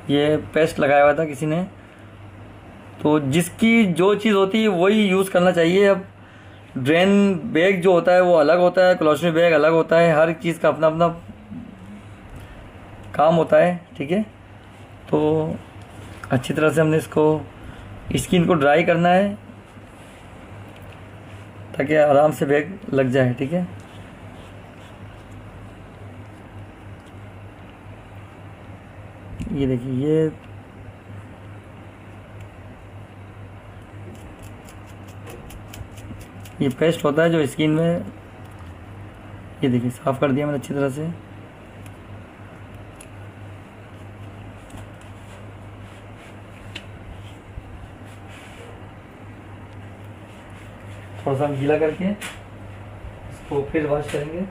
ये पेस्ट लगाया हुआ था किसी ने। तो जिसकी जो चीज़ होती है वही यूज़ करना चाहिए। अब ड्रेन बैग जो होता है वो अलग होता है, कोलोस्ट्री बैग अलग होता है, हर चीज़ का अपना अपना काम होता है। ठीक है, तो अच्छी तरह से हमने इसको स्किन को ड्राई करना है ताकि आराम से बैग लग जाए। ठीक है, ये देखिए ये पेस्ट होता है जो स्किन में, ये देखिए साफ़ कर दिया मैंने अच्छी तरह से। थोड़ा सा हम गीला करके इसको फिर वॉश करेंगे।